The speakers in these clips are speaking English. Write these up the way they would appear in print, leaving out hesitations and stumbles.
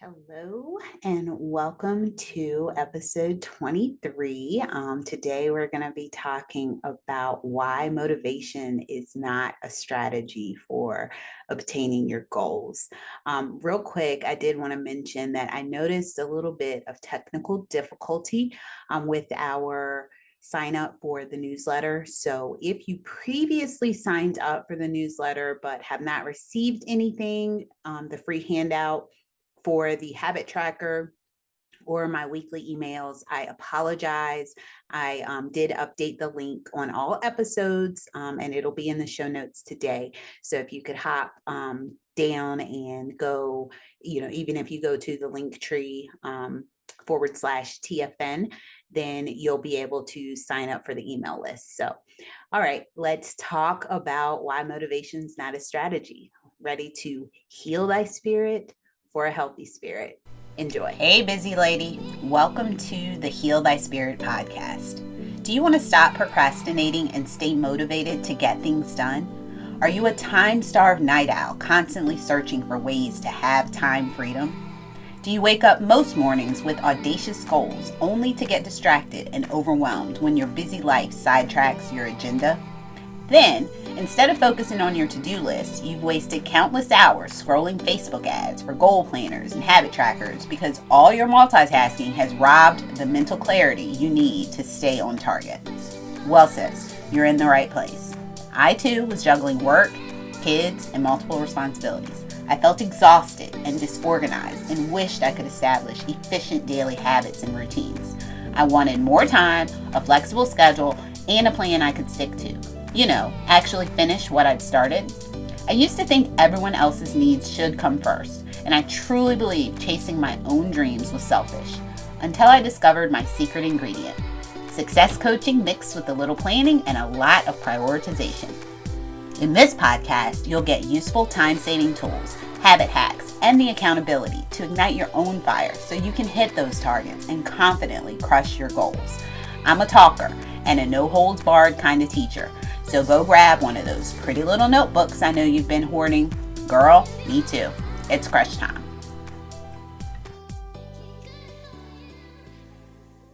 Hello and welcome to episode 23. Today we're going to be talking about why motivation is not a strategy for obtaining your goals. Real quick, I did want to mention that I noticed a little bit of technical difficulty with our sign up for the newsletter. So if you previously signed up for the newsletter but have not received anything, the free handout, for the habit tracker or my weekly emails, I apologize. I did update the link on all episodes and it'll be in the show notes today. So if you could hop down and go, even if you go to the link tree /TFN, then you'll be able to sign up for the email list. So, all right, let's talk about why motivation is not a strategy. Ready to heal thy spirit for a healthy spirit. Enjoy. Hey, busy lady. Welcome to the Heal Thy Spirit podcast. Do you want to stop procrastinating and stay motivated to get things done? Are you a time-starved night owl constantly searching for ways to have time freedom? Do you wake up most mornings with audacious goals only to get distracted and overwhelmed when your busy life sidetracks your agenda? Then, instead of focusing on your to-do list, you've wasted countless hours scrolling Facebook ads for goal planners and habit trackers because all your multitasking has robbed the mental clarity you need to stay on target. Well, sis, you're in the right place. I too was juggling work, kids, and multiple responsibilities. I felt exhausted and disorganized and wished I could establish efficient daily habits and routines. I wanted more time, a flexible schedule, and a plan I could stick to. Actually finish what I'd started. I used to think everyone else's needs should come first, and I truly believed chasing my own dreams was selfish, until I discovered my secret ingredient: success coaching mixed with a little planning and a lot of prioritization. In this podcast, you'll get useful time-saving tools, habit hacks, and the accountability to ignite your own fire so you can hit those targets and confidently crush your goals. I'm a talker and a no-holds-barred kind of teacher. So go grab one of those pretty little notebooks I know you've been hoarding. Girl, me too. It's crush time.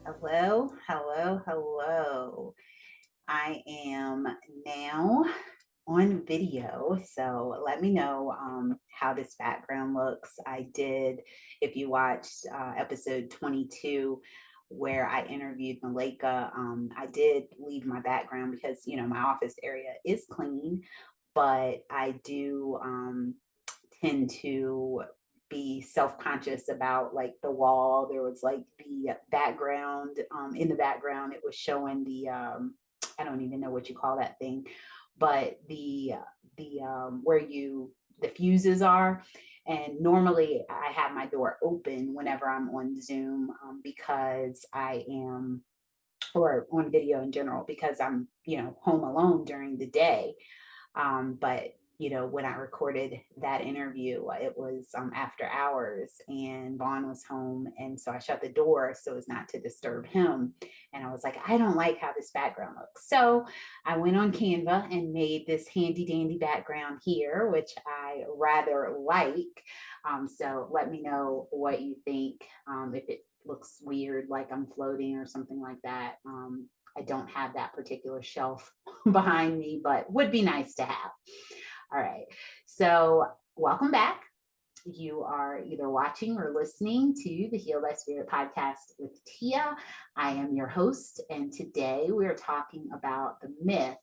Hello, hello, hello. I am now on video, so let me know how this background looks. I did, if you watched episode 22, where I interviewed Malika, I did leave my background because, my office area is clean, but I do tend to be self-conscious about like the wall. There was like the background, in the background, it was showing the, I don't even know what you call that thing, but the where the fuses are. And normally I have my door open whenever I'm on Zoom because I am, or on video in general, because I'm, home alone during the day. But when I recorded that interview, it was after hours and Vaughn was home. And so I shut the door so as not to disturb him. And I was like, I don't like how this background looks. So I went on Canva and made this handy dandy background here, which I rather like. So let me know what you think. If it looks weird, like I'm floating or something like that. I don't have that particular shelf behind me, but would be nice to have. All right. So welcome back. You are either watching or listening to the Heal Thy Spirit podcast with Tia. I am your host, and today we are talking about the myth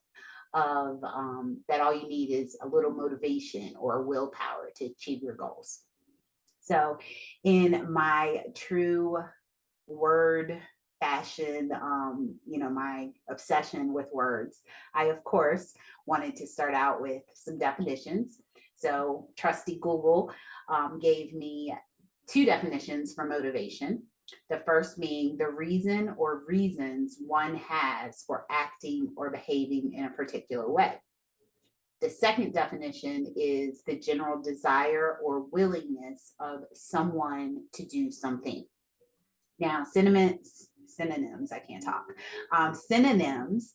of that all you need is a little motivation or willpower to achieve your goals. So in my true word fashion, my obsession with words, I, of course, wanted to start out with some definitions. So trusty Google gave me two definitions for motivation. The first being the reason or reasons one has for acting or behaving in a particular way. The second definition is the general desire or willingness of someone to do something. Now, synonyms, I can't talk. Synonyms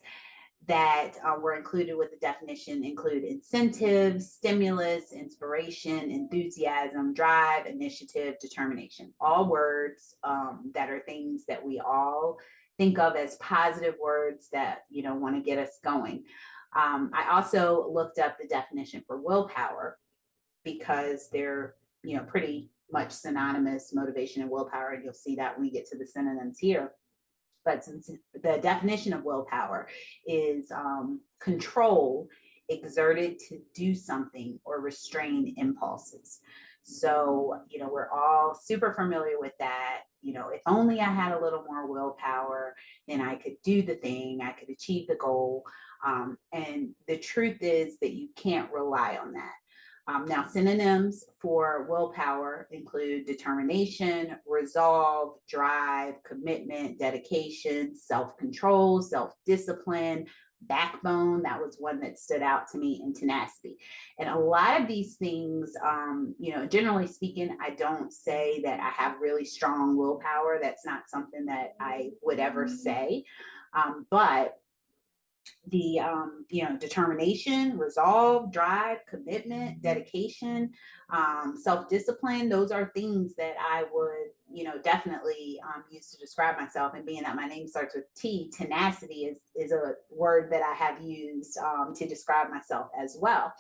that were included with the definition include incentives, stimulus, inspiration, enthusiasm, drive, initiative, determination. All words that are things that we all think of as positive words that, want to get us going. I also looked up the definition for willpower because they're, pretty much synonymous, motivation and willpower. And you'll see that when we get to the synonyms here. But since the definition of willpower is control exerted to do something or restrain impulses. So, we're all super familiar with that. If only I had a little more willpower, then I could do the thing, I could achieve the goal. And the truth is that you can't rely on that. Now, synonyms for willpower include determination, resolve, drive, commitment, dedication, self-control, self-discipline, backbone. That was one that stood out to me, and tenacity. And a lot of these things, generally speaking, I don't say that I have really strong willpower. That's not something that I would ever say. But the determination, resolve, drive, commitment, dedication, self-discipline, those are things that I would definitely use to describe myself. And being that my name starts with T, tenacity is a word that I have used to describe myself as well,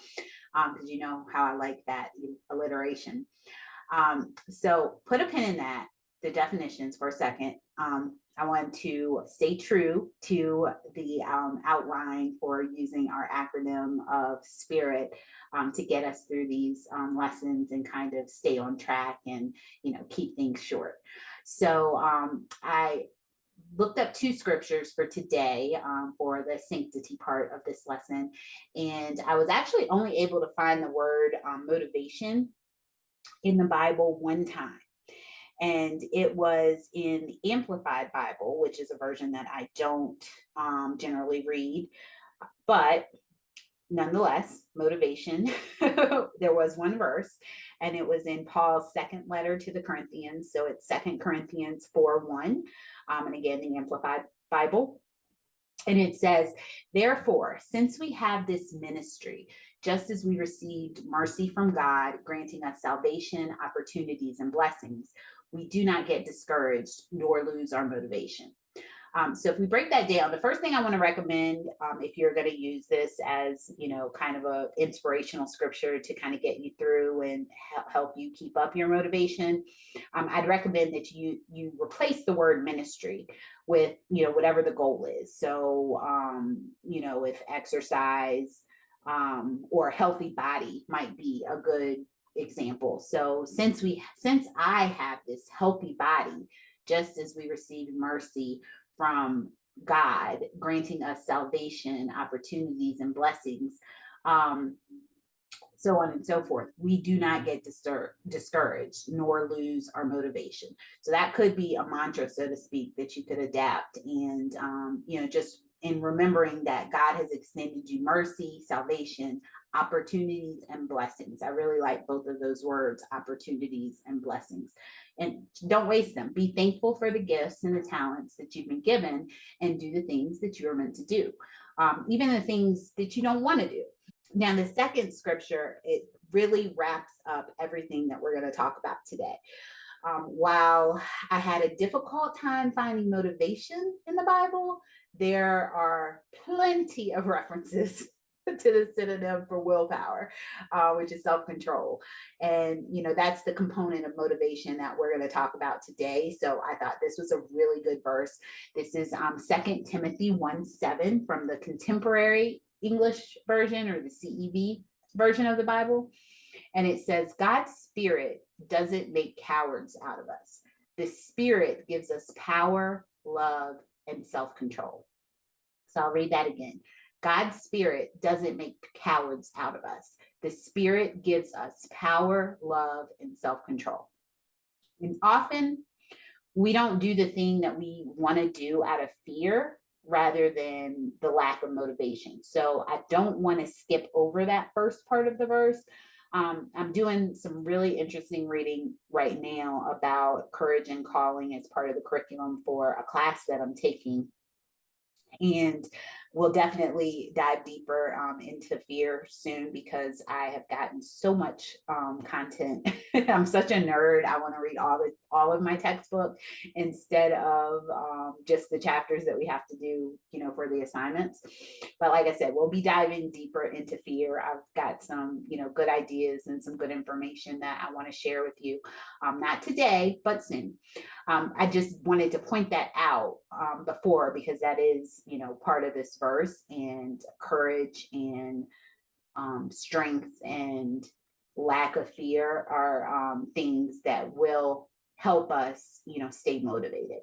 because you know how I like that alliteration. So put a pin in that, the definitions, for a second. I want to stay true to the outline for using our acronym of SPIRIT to get us through these lessons and kind of stay on track and, keep things short. So I looked up 2 scriptures for today for the sanctity part of this lesson. And I was actually only able to find the word motivation in the Bible one time. And it was in the Amplified Bible, which is a version that I don't generally read. But nonetheless, motivation, there was one verse, and it was in Paul's second letter to the Corinthians. So it's 2 Corinthians 4:1. And again, the Amplified Bible. And it says, therefore, since we have this ministry, just as we received mercy from God, granting us salvation, opportunities, and blessings, we do not get discouraged nor lose our motivation. So if we break that down, the first thing I want to recommend, if you're going to use this as, kind of a inspirational scripture to kind of get you through and help you keep up your motivation, I'd recommend that you replace the word ministry with, whatever the goal is. So, if exercise or a healthy body might be a good example. So since I have this healthy body, just as we received mercy from God, granting us salvation, opportunities, and blessings, so on and so forth, we do not get discouraged nor lose our motivation. So that could be a mantra, so to speak, that you could adapt. And, just in remembering that God has extended you mercy, salvation, opportunities, and blessings. I really like both of those words, opportunities and blessings. And don't waste them. Be thankful for the gifts and the talents that you've been given, and do the things that you are meant to do, even the things that you don't want to do. Now, the second scripture, it really wraps up everything that we're going to talk about today. While I had a difficult time finding motivation in the Bible, there are plenty of references to the synonym for willpower, which is self-control. And, that's the component of motivation that we're going to talk about today. So I thought this was a really good verse. This is 2 Timothy 1:7 from the Contemporary English version, or the CEV version of the Bible. And it says, God's Spirit doesn't make cowards out of us. The Spirit gives us power, love, and self-control. So I'll read that again. God's Spirit doesn't make cowards out of us. The Spirit gives us power, love, and self-control. And often we don't do the thing that we want to do out of fear rather than the lack of motivation. So I don't want to skip over that first part of the verse. I'm doing some really interesting reading right now about courage and calling as part of the curriculum for a class that I'm taking. And we'll definitely dive deeper into fear soon because I have gotten so much content. I'm such a nerd. I want to read all of my textbook instead of just the chapters that we have to do, for the assignments. But like I said, we'll be diving deeper into fear. I've got some, good ideas and some good information that I want to share with you. Not today, but soon. I just wanted to point that out before because that is, part of this verse, and courage and strength and lack of fear are things that will help us, stay motivated.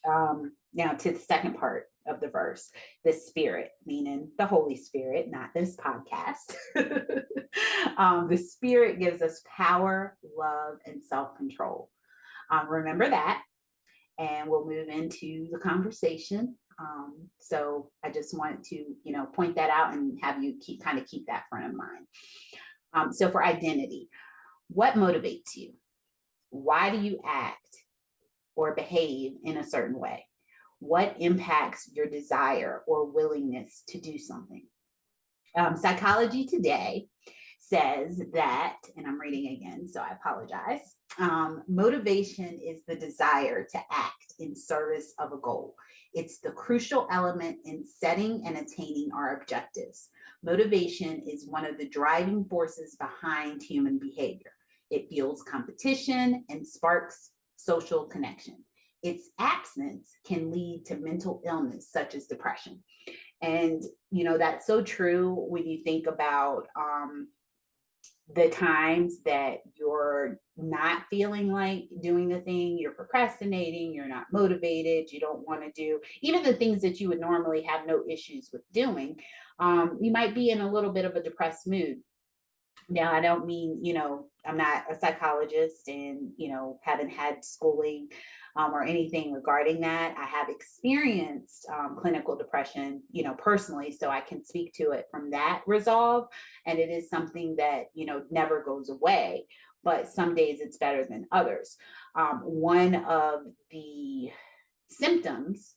Now to the second part of the verse, the Spirit, meaning the Holy Spirit, not this podcast. The Spirit gives us power, love, and self-control. Remember that, and we'll move into the conversation. So I just wanted to, point that out and have you keep that front of mind. So for identity, what motivates you? Why do you act or behave in a certain way? What impacts your desire or willingness to do something? Psychology Today says that, and I'm reading again, so I apologize. Motivation is the desire to act in service of a goal. It's the crucial element in setting and attaining our objectives. Motivation is one of the driving forces behind human behavior. It fuels competition and sparks social connection. Its absence can lead to mental illness, such as depression. And, that's so true when you think about the times that you're not feeling like doing the thing, you're procrastinating, you're not motivated, you don't want to do even the things that you would normally have no issues with doing. You might be in a little bit of a depressed mood. Now, I don't mean, I'm not a psychologist and, haven't had schooling or anything regarding that. I have experienced clinical depression, personally, so I can speak to it from that resolve. And it is something that, never goes away, but some days it's better than others. One of the symptoms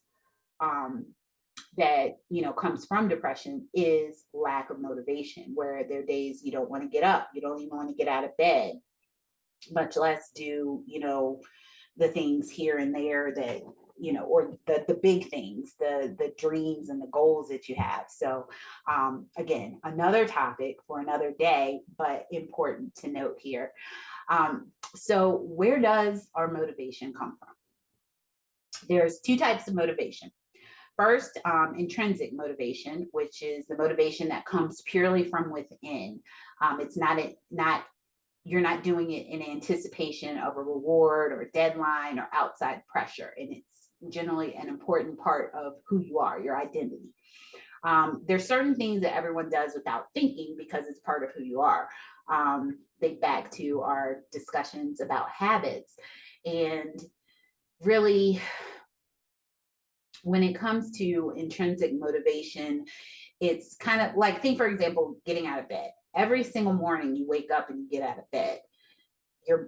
that comes from depression is lack of motivation, where there are days you don't want to get up, you don't even want to get out of bed, much less do the things here and there that or the big things, the dreams and the goals that you have. So again, another topic for another day, but important to note here. So where does our motivation come from? There's two types of motivation. First, intrinsic motivation, which is the motivation that comes purely from within. It's not you're not doing it in anticipation of a reward or a deadline or outside pressure, and it's generally an important part of who you are, your identity. There's certain things that everyone does without thinking because it's part of who you are. Think back to our discussions about habits, and really, when it comes to intrinsic motivation, it's kind of like, think, for example, getting out of bed. Every single morning you wake up and you get out of bed.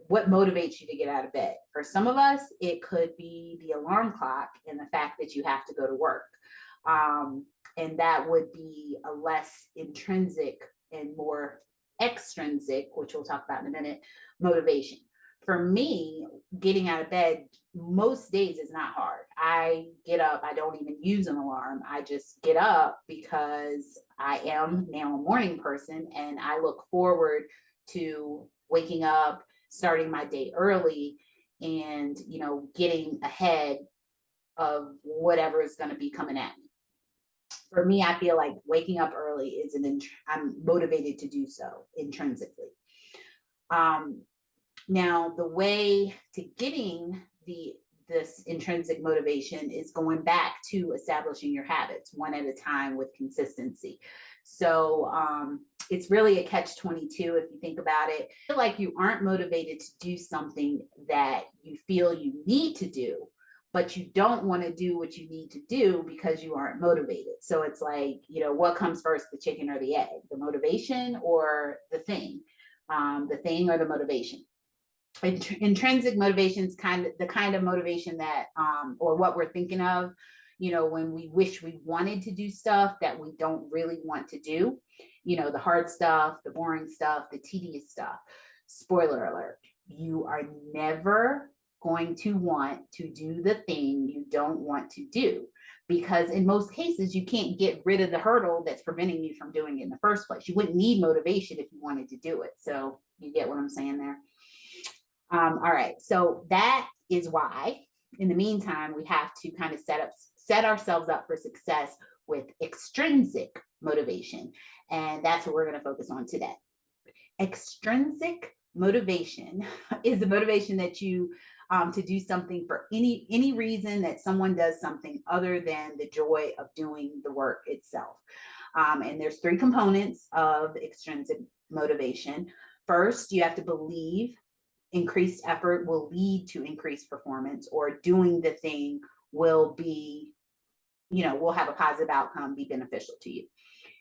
What motivates you to get out of bed? For some of us, it could be the alarm clock and the fact that you have to go to work. And that would be a less intrinsic and more extrinsic, which we'll talk about in a minute, motivation. For me, getting out of bed most days is not hard. I get up, I don't even use an alarm. I just get up because I am now a morning person and I look forward to waking up, starting my day early, and getting ahead of whatever is going to be coming at me. For me, I feel like waking up early is I'm motivated to do so intrinsically. Now, the way to getting this intrinsic motivation is going back to establishing your habits one at a time with consistency. So it's really a catch-22 if you think about it. I feel like you aren't motivated to do something that you feel you need to do, but you don't want to do what you need to do because you aren't motivated. So it's like, what comes first, the chicken or the egg, the motivation or the thing or the motivation? Intrinsic motivation is the kind of motivation that, or what we're thinking of, when we wish we wanted to do stuff that we don't really want to do, the hard stuff, the boring stuff, the tedious stuff. Spoiler alert, you are never going to want to do the thing you don't want to do, because in most cases you can't get rid of the hurdle that's preventing you from doing it in the first place. You wouldn't need motivation if you wanted to do it. So you get what I'm saying there? All right, so that is why in the meantime we have to kind of set ourselves up for success with extrinsic motivation, and that's what we're going to focus on today. Extrinsic motivation is the motivation that you to do something for any reason that someone does something other than the joy of doing the work itself. And there's three components of extrinsic motivation. First, you have to believe increased effort will lead to increased performance, or doing the thing will be, will have a positive outcome, be beneficial to you.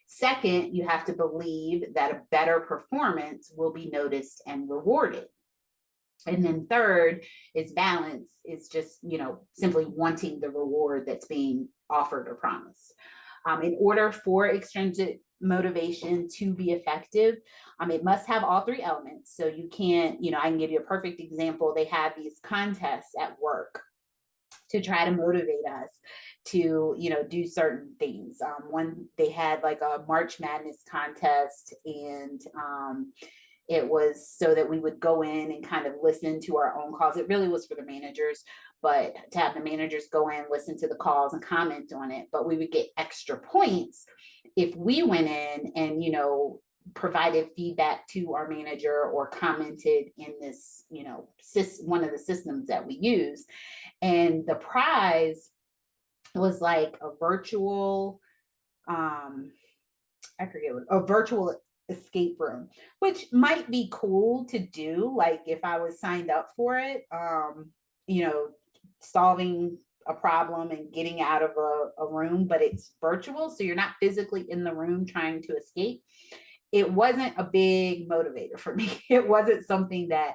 Second, you have to believe that a better performance will be noticed and rewarded. And then third is balance, is just, simply wanting the reward that's being offered or promised. In order for extrinsic motivation to be effective, it must have all three elements. So you can't, I can give you a perfect example. They have these contests at work to try to motivate us to, do certain things. One, they had like a March Madness contest, and it was so that we would go in and kind of listen to our own calls. It really was for the managers, but to have the managers go in, listen to the calls and comment on it. But we would get extra points if we went in and, provided feedback to our manager or commented in this, one of the systems that we use. And the prize was like a virtual, I forget what, a virtual escape room, which might be cool to do, like if I was signed up for it, solving a problem and getting out of a room, but it's virtual, so you're not physically in the room trying to escape. It wasn't a big motivator for me. It wasn't something that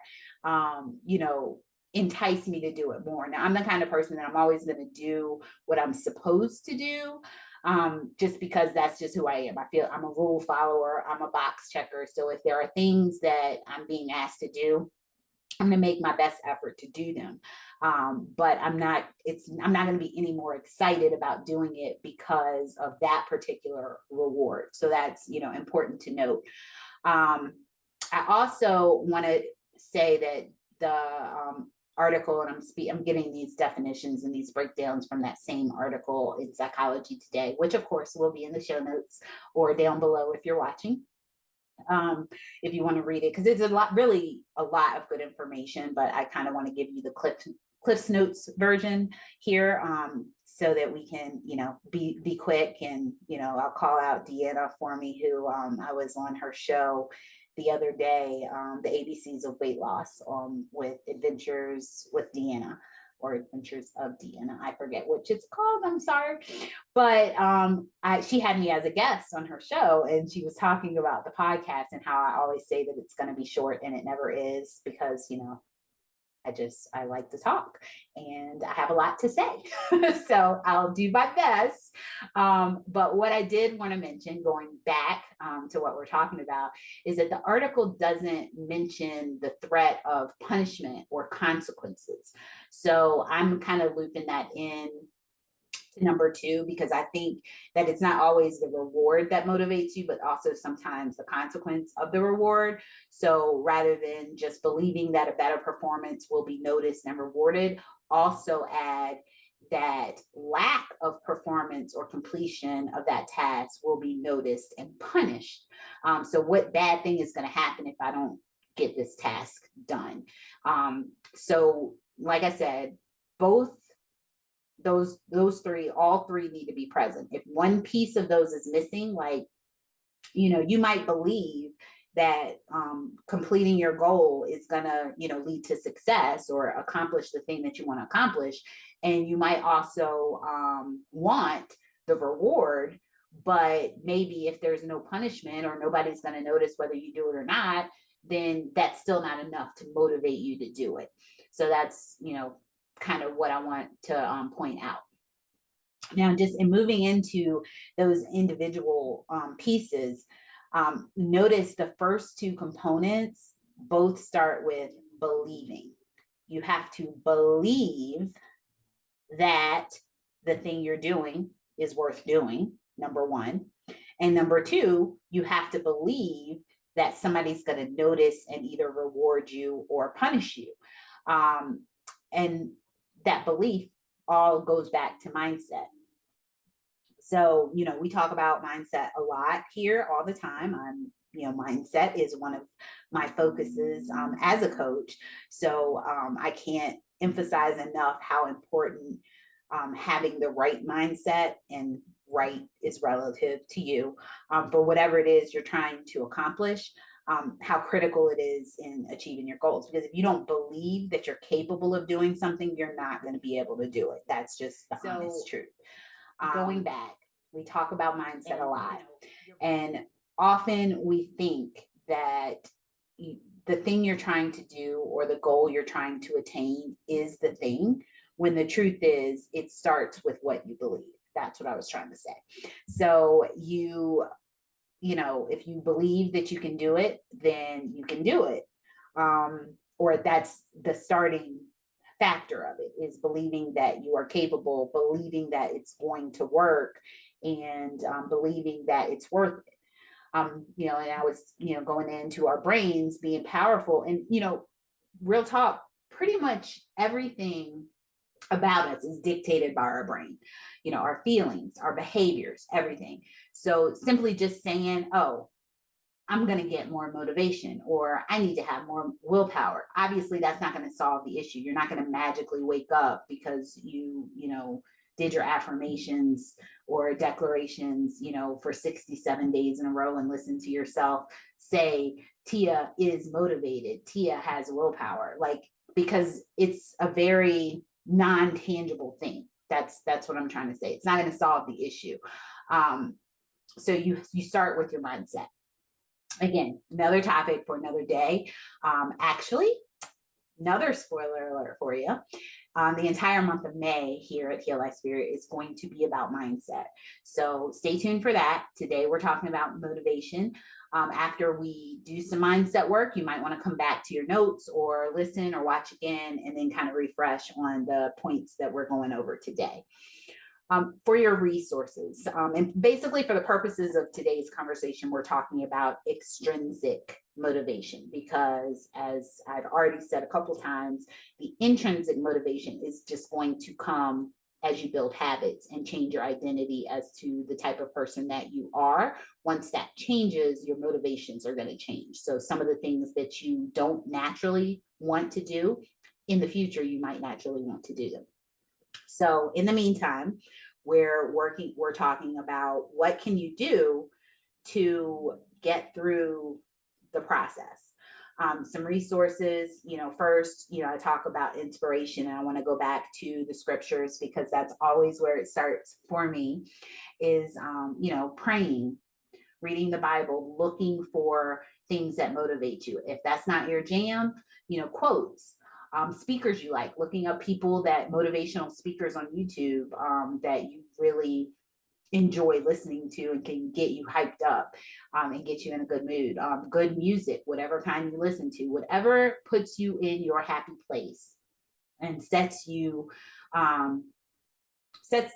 enticed me to do it more. Now, I'm the kind of person that I'm always going to do what I'm supposed to do, just because that's just who I am. I feel I'm a rule follower. I'm a box checker. So if there are things that I'm being asked to do, I'm going to make my best effort to do them. But I'm not going to be any more excited about doing it because of that particular reward. So that's, important to note. I also want to say that the article, and I'm getting these definitions and these breakdowns from that same article in Psychology Today, which of course will be in the show notes or down below if you're watching. If you want to read it, because it's really a lot of good information, but I kind of want to give you the Cliff's Notes version here, so that we can, be quick. And, I'll call out Deanna for me, who I was on her show the other day, the ABCs of Weight Loss, with Adventures with Deanna, or Adventures of Deanna. I forget which it's called. I'm sorry. But she had me as a guest on her show, and she was talking about the podcast and how I always say that it's going to be short, and it never is, because, I like to talk and I have a lot to say. So I'll do my best. But what I did want to mention, going back to what we're talking about, is that the article doesn't mention the threat of punishment or consequences. So I'm kind of looping that in to number two, because I think that it's not always the reward that motivates you, but also sometimes the consequence of the reward. So rather than just believing that a better performance will be noticed and rewarded, also add that lack of performance or completion of that task will be noticed and punished. So what bad thing is going to happen if I don't get this task done? So like I said, both all three need to be present. If one piece of those is missing, like, you might believe that completing your goal is gonna, lead to success or accomplish the thing that you want to accomplish. And you might also want the reward, but maybe if there's no punishment or nobody's going to notice whether you do it or not, then that's still not enough to motivate you to do it. So that's, kind of what I want to point out. Now, just in moving into those individual pieces, notice the first two components both start with believing. You have to believe that the thing you're doing is worth doing, number one. And number two, you have to believe that somebody's going to notice and either reward you or punish you. Um, and that belief all goes back to mindset. So, we talk about mindset a lot here all the time. Mindset is one of my focuses as a coach. So I can't emphasize enough how important having the right mindset, and right is relative to you, for whatever it is you're trying to accomplish, how critical it is in achieving your goals. Because if you don't believe that you're capable of doing something, you're not going to be able to do it. That's just the honest truth. Going back, we talk about mindset a lot, and often we think that the thing you're trying to do or the goal you're trying to attain is the thing, when the truth is it starts with what you believe. That's what I was trying to say. So if you believe that you can do it, then you can do it. Or that's the starting factor of it, is believing that you are capable, believing that it's going to work, and believing that it's worth it. And I was, going into our brains being powerful, and, real talk, pretty much everything about us is dictated by our brain, our feelings, our behaviors, everything. So simply just saying, oh, I'm going to get more motivation, or I need to have more willpower. Obviously, that's not going to solve the issue. You're not going to magically wake up because you did your affirmations or declarations, for 67 days in a row, and listen to yourself say, Tia is motivated. Tia has willpower. Because it's a very non-tangible thing. That's what I'm trying to say. It's not going to solve the issue. So you start with your mindset. Again, another topic for another day. Actually, another spoiler alert for you. The entire month of May here at Heal Life Spirit is going to be about mindset. So stay tuned for that. Today, we're talking about motivation. After we do some mindset work, you might want to come back to your notes or listen or watch again, and then kind of refresh on the points that we're going over today. For your resources. And basically, for the purposes of today's conversation, we're talking about extrinsic motivation, because, as I've already said a couple times, the intrinsic motivation is just going to come as you build habits and change your identity as to the type of person that you are. Once that changes, your motivations are going to change. So some of the things that you don't naturally want to do, in the future, you might naturally want to do them. So in the meantime, we're talking about what can you do to get through the process. Some resources, first, I talk about inspiration, and I want to go back to the scriptures, because that's always where it starts for me, is, praying, reading the Bible, looking for things that motivate you. If that's not your jam, quotes. Speakers you like, looking up motivational speakers on YouTube that you really enjoy listening to and can get you hyped up and get you in a good mood. Good music, whatever kind you listen to, whatever puts you in your happy place and sets the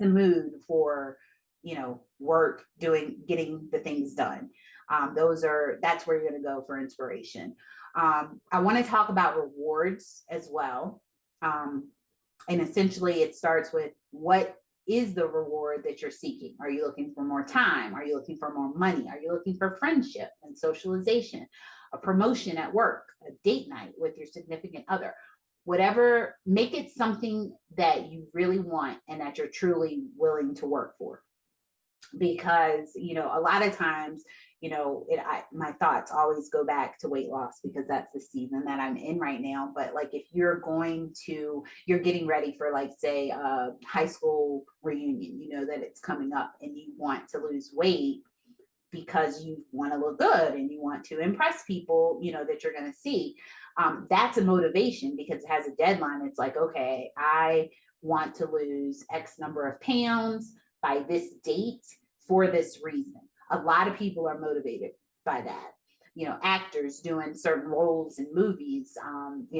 mood for work, getting the things done. That's where you're going to go for inspiration. I want to talk about rewards as well. And essentially it starts with, what is the reward that you're seeking? Are you looking for more time? Are you looking for more money? Are you looking for friendship and socialization, a promotion at work, a date night with your significant other? Whatever, make it something that you really want and that you're truly willing to work for. Because, a lot of times, my thoughts always go back to weight loss, because that's the season that I'm in right now. But if you're getting ready for, say, a high school reunion, that it's coming up, and you want to lose weight because you want to look good and you want to impress people, that you're going to see. That's a motivation because it has a deadline. It's like, okay, I want to lose X number of pounds by this date for this reason. A lot of people are motivated by that. Actors doing certain roles in movies.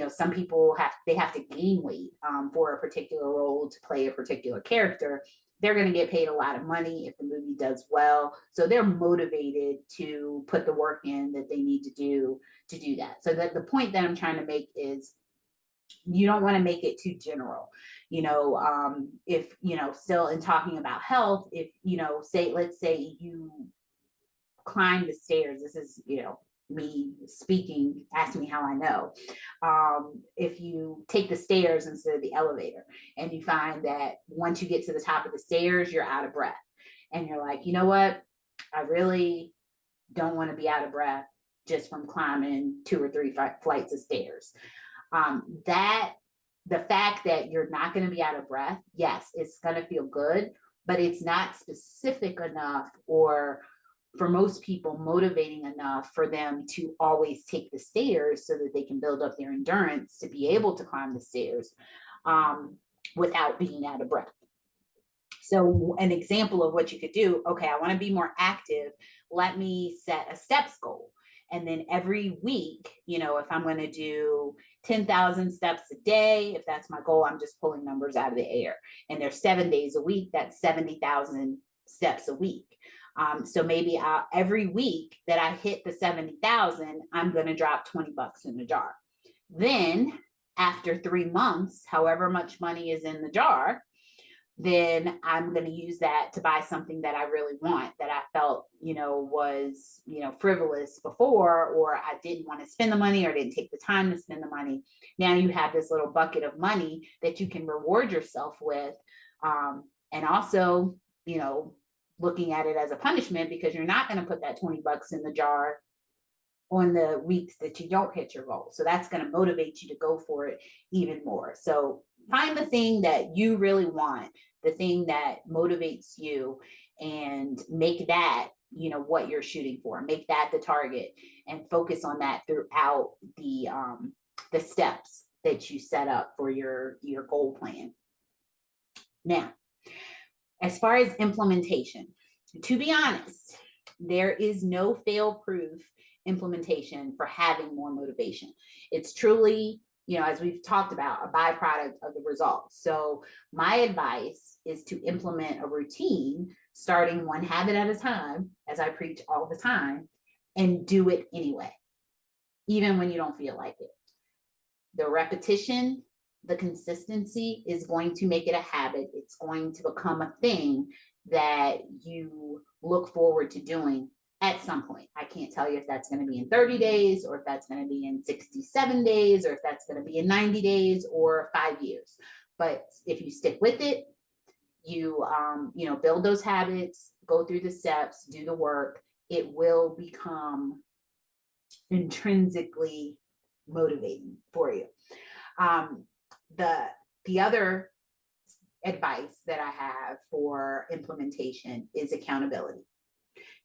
Some people have to gain weight for a particular role to play a particular character. They're going to get paid a lot of money if the movie does well. So they're motivated to put the work in that they need to do that. So that the point that I'm trying to make is you don't want to make it too general. If, still in talking about health, if, let's say you climb the stairs, this is, me speaking, ask me how I know. If you take the stairs instead of the elevator and you find that once you get to the top of the stairs, you're out of breath and you're like, you know what? I really don't want to be out of breath just from climbing 2 or 3 flights of stairs. That the fact that you're not going to be out of breath, yes, it's going to feel good, but it's not specific enough or for most people motivating enough for them to always take the stairs so that they can build up their endurance to be able to climb the stairs without being out of breath. So an example of what you could do, okay, I want to be more active. Let me set a steps goal. And then every week, if I'm going to do 10,000 steps a day, if that's my goal, I'm just pulling numbers out of the air. And there's 7 days a week, that's 70,000 steps a week. So maybe every week that I hit the 70,000, I'm going to drop $20 in the jar. Then after 3 months, however much money is in the jar, then I'm going to use that to buy something that I really want, that I felt, was, frivolous before, or I didn't want to spend the money or didn't take the time to spend the money. Now you have this little bucket of money that you can reward yourself with. And also, looking at it as a punishment because you're not going to put that $20 in the jar on the weeks that you don't hit your goal. So that's going to motivate you to go for it even more. So find the thing that you really want, the thing that motivates you, and make that, what you're shooting for. Make that the target and focus on that throughout the steps that you set up for your goal plan. Now, as far as implementation, to be honest, there is no fail-proof implementation for having more motivation. It's truly, as we've talked about, a byproduct of the results. So my advice is to implement a routine, starting one habit at a time, as I preach all the time, and do it anyway, even when you don't feel like it. The repetition, the consistency is going to make it a habit. It's going to become a thing that you look forward to doing at some point. I can't tell you if that's going to be in 30 days or if that's going to be in 67 days or if that's going to be in 90 days or 5 years. But if you stick with it, you build those habits, go through the steps, do the work, it will become intrinsically motivating for you. The other advice that I have for implementation is accountability.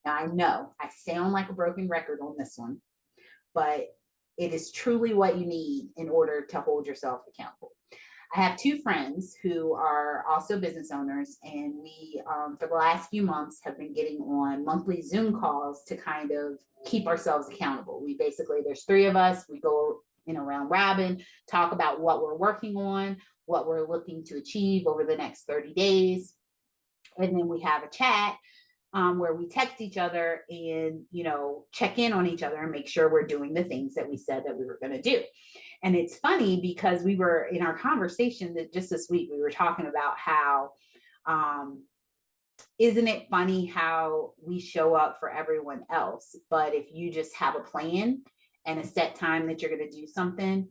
Now, I know I sound like a broken record on this one, but it is truly what you need in order to hold yourself accountable. I have 2 friends who are also business owners, and we, for the last few months, have been getting on monthly Zoom calls to kind of keep ourselves accountable. There's 3 of us, we go in a round robin, talk about what we're working on, what we're looking to achieve over the next 30 days. And then we have a chat where we text each other and, check in on each other and make sure we're doing the things that we said that we were going to do. And it's funny because we were in our conversation that just this week, we were talking about how, isn't it funny how we show up for everyone else, but if you just have a plan and a set time that you're going to do something,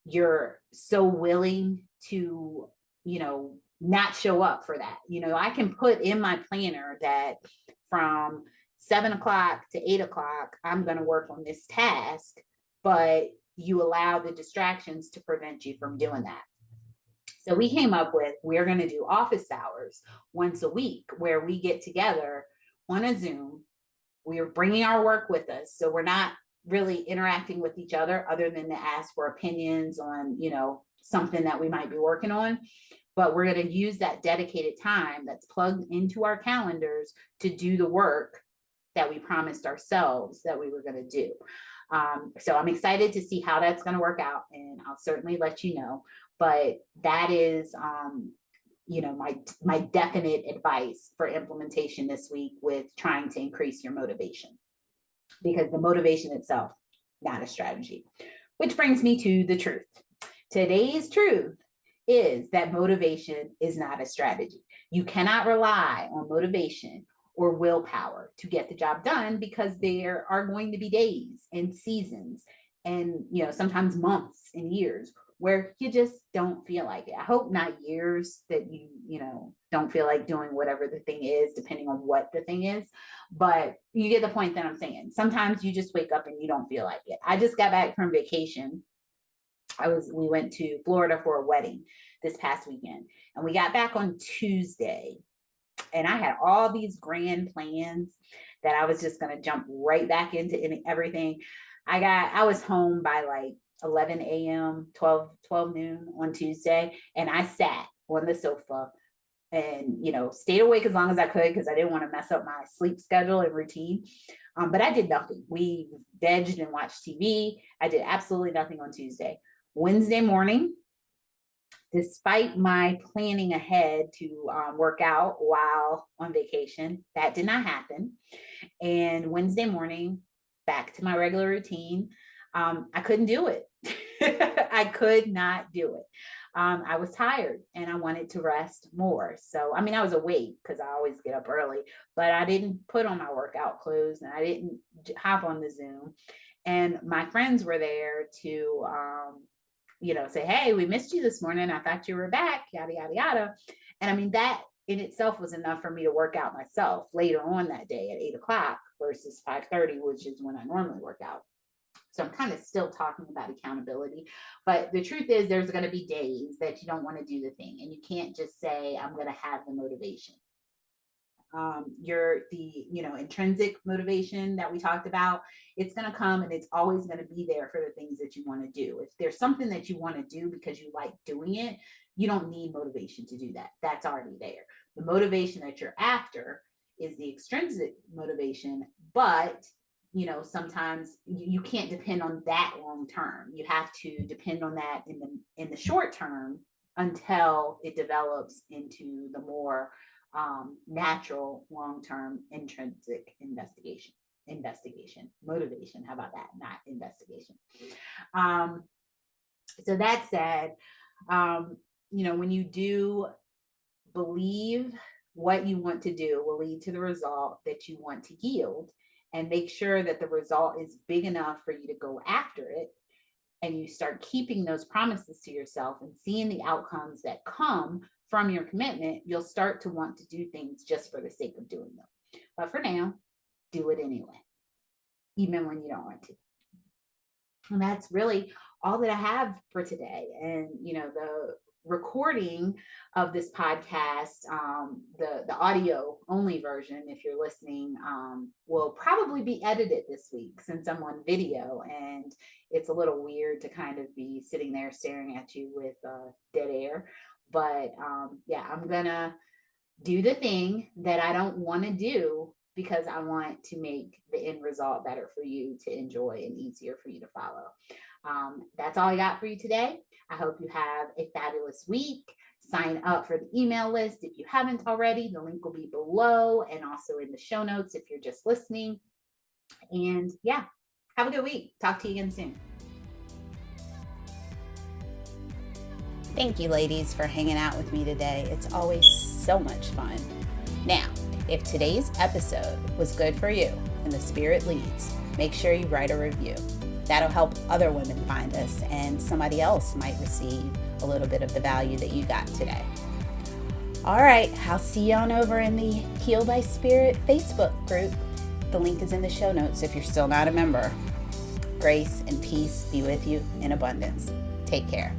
you're so willing to, not show up for that. I can put in my planner that from 7 o'clock to 8 o'clock, I'm going to work on this task, but you allow the distractions to prevent you from doing that. So we came up with, we're going to do office hours once a week where we get together on a Zoom. We are bringing our work with us. So we're not really interacting with each other than to ask for opinions on, something that we might be working on. But we're going to use that dedicated time that's plugged into our calendars to do the work that we promised ourselves that we were going to do. So I'm excited to see how that's going to work out, and I'll certainly let you know. But that is, my definite advice for implementation this week with trying to increase your motivation, because the motivation itself, not a strategy. Which brings me to the truth. Today's truth is that motivation is not a strategy. You cannot rely on motivation or willpower to get the job done, because there are going to be days and seasons and, sometimes months and years where you just don't feel like it. I hope not years that you don't feel like doing whatever the thing is, depending on what the thing is. But you get the point that I'm saying. Sometimes you just wake up and you don't feel like it. I just got back from vacation. We went to Florida for a wedding this past weekend, and we got back on Tuesday, and I had all these grand plans that I was just going to jump right back into everything. I was home by like 11 a.m., 12 noon on Tuesday, and I sat on the sofa and, stayed awake as long as I could, because I didn't want to mess up my sleep schedule and routine. But I did nothing. We vegged and watched TV. I did absolutely nothing on Tuesday. Wednesday morning, despite my planning ahead to work out while on vacation, that did not happen. And Wednesday morning, back to my regular routine. I couldn't do it. I could not do it. I was tired and I wanted to rest more. So, I was awake because I always get up early, but I didn't put on my workout clothes and I didn't hop on the Zoom. And my friends were there to, say, hey, we missed you this morning. I thought you were back, yada, yada, yada. And that in itself was enough for me to work out myself later on that day at 8:00 versus 5:30, which is when I normally work out. So I'm kind of still talking about accountability, but the truth is there's going to be days that you don't want to do the thing, and you can't just say, I'm going to have the motivation. The intrinsic motivation that we talked about, it's going to come and it's always going to be there for the things that you want to do. If there's something that you want to do because you like doing it, you don't need motivation to do that. That's already there. The motivation that you're after is the extrinsic motivation, but sometimes you can't depend on that long term. You have to depend on that in the short term until it develops into the more natural long-term intrinsic motivation. How about that? Not investigation. So that said, when you do believe what you want to do will lead to the result that you want to yield, and make sure that the result is big enough for you to go after it, and you start keeping those promises to yourself and seeing the outcomes that come from your commitment, you'll start to want to do things just for the sake of doing them. But for now, do it anyway, even when you don't want to. And that's really all that I have for today. And, the recording of this podcast, the audio only version, if you're listening, will probably be edited this week since I'm on video, and it's a little weird to kind of be sitting there staring at you with dead air. But I'm gonna do the thing that I don't want to do because I want to make the end result better for you to enjoy and easier for you to follow. That's all I got for you today. I hope you have a fabulous week. Sign up for the email list if you haven't already. The link will be below and also in the show notes if you're just listening. And have a good week. Talk to you again soon. Thank you, ladies, for hanging out with me today. It's always so much fun. Now, if today's episode was good for you and the spirit leads, make sure you write a review. That'll help other women find us, and somebody else might receive a little bit of the value that you got today. All right, I'll see you on over in the Heal by Spirit Facebook group. The link is in the show notes if you're still not a member. Grace and peace be with you in abundance. Take care.